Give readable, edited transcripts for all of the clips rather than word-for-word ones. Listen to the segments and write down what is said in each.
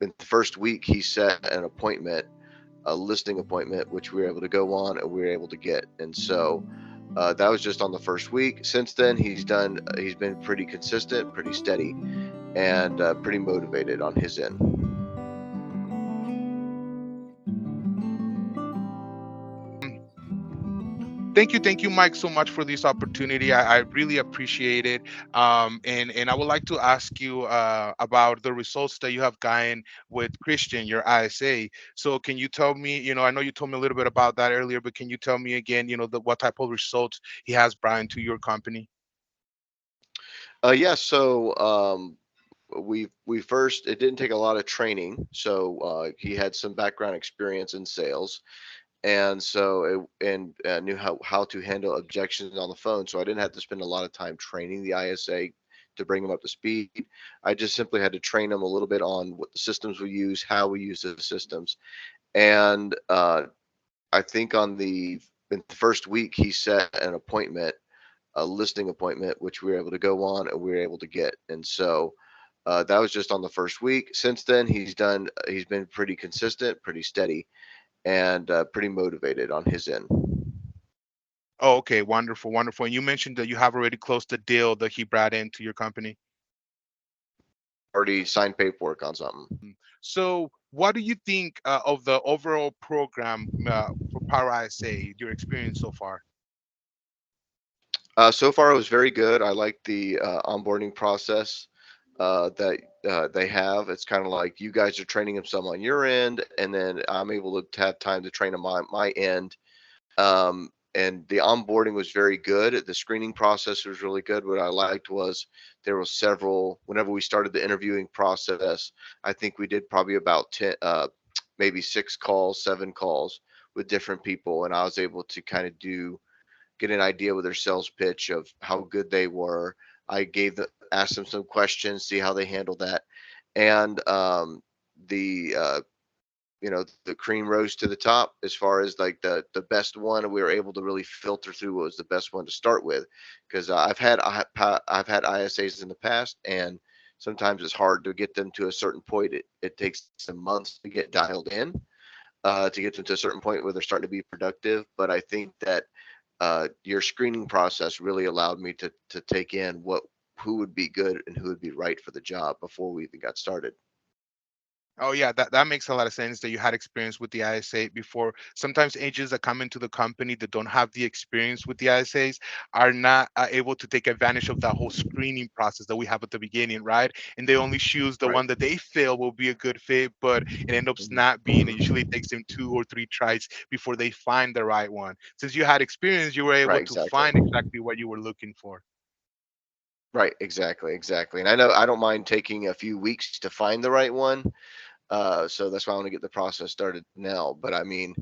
in the first week, he set an appointment, a listing appointment, which we were able to go on and we were able to get. And so that was just on the first week. Since then, he's been pretty consistent, pretty steady, and pretty motivated on his end. Thank you, Mike, so much for this opportunity. I really appreciate it. And I would like to ask you about the results that you have gotten with Christian, your ISA. So can you tell me, I know you told me a little bit about that earlier, but can you tell me again, what type of results he has brought into your company? Yeah, so we first, it didn't take a lot of training, so he had some background experience in sales, and so knew how to handle objections on the phone. So I didn't have to spend a lot of time training the ISA to bring him up to speed. I just simply had to train him a little bit on what the systems we use, how we use the systems, and I think in the first week he set an appointment, a listing appointment, which we were able to go on and we were able to get. And so that was just on the first week. Since then, he's been pretty consistent, pretty steady, and pretty motivated on his end. Oh, okay, wonderful, wonderful. And you mentioned that you have already closed the deal that he brought into your company. Already signed paperwork on something. So, what do you think of the overall program for PowerISA, your experience so far? So far, it was very good. I like the onboarding process that they have. It's kind of like you guys are training them some on your end, and then I'm able to have time to train them on my end. And the onboarding was very good. The screening process was really good. What I liked was there was several. Whenever we started the interviewing process, I think we did probably about 10, maybe 6 calls, 7 calls with different people, and I was able to kind of get an idea with their sales pitch of how good they were. I asked them some questions, see how they handled that, and the the cream rose to the top as far as like the best one. We were able to really filter through what was the best one to start with, because I've had ISAs in the past, and sometimes it's hard to get them to a certain point. It takes some months to get dialed in, to get them to a certain point where they're starting to be productive. But I think that your screening process really allowed me to take in who would be good and who would be right for the job before we even got started. Oh yeah, that makes a lot of sense that you had experience with the ISA before. Sometimes agents that come into the company that don't have the experience with the ISAs are not able to take advantage of that whole screening process that we have at the beginning, right? And they only choose the Right. one that they feel will be a good fit, but it ends up not being. It usually takes them 2 or 3 tries before they find the right one. Since you had experience, you were able Right. to Exactly. find exactly what you were looking for. Right. Exactly. Exactly. And I know I don't mind taking a few weeks to find the right one. So that's why I want to get the process started now. But I mean,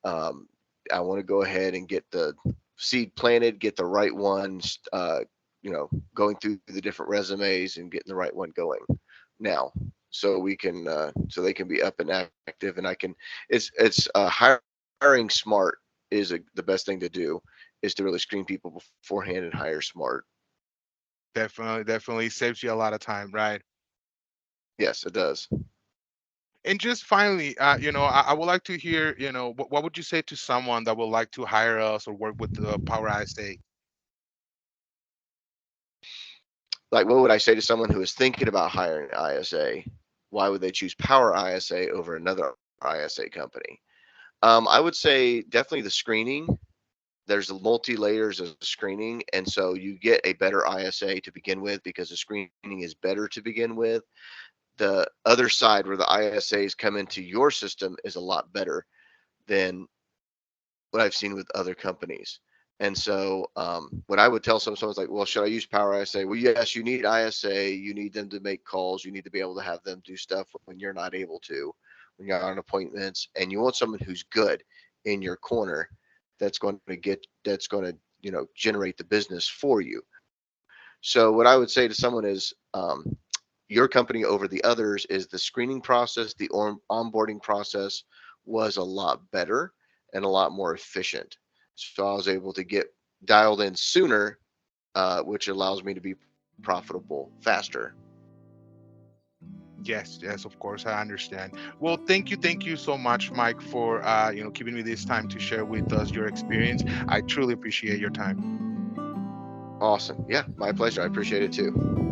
um, I want to go ahead and get the seed planted, get the right ones, going through the different resumes and getting the right one going now, so we can, so they can be up and active, and I can. Hiring smart is the best thing to do, is to really screen people beforehand and hire smart. Definitely, definitely saves you a lot of time, right? Yes, it does. And just finally, I would like to hear, what would you say to someone that would like to hire us or work with the Power ISA? Like, what would I say to someone who is thinking about hiring an ISA? Why would they choose Power ISA over another ISA company? I would say definitely the screening. There's multi layers of screening, and so you get a better ISA to begin with because the screening is better to begin with. The other side, where the ISAs come into your system, is a lot better than what I've seen with other companies. And so, what I would tell someone's like, well, should I use Power ISA? Well, yes, you need ISA. You need them to make calls. You need to be able to have them do stuff when you're not able to, when you're on appointments. And you want someone who's good in your corner, that's going to, generate the business for you. So, what I would say to someone is, your company over the others is the screening process, the onboarding process was a lot better and a lot more efficient. So I was able to get dialed in sooner, which allows me to be profitable faster. Yes, yes, of course, I understand. Well, thank you so much, Mike, for giving me this time to share with us your experience. I truly appreciate your time. Awesome. Yeah, my pleasure. I appreciate it too.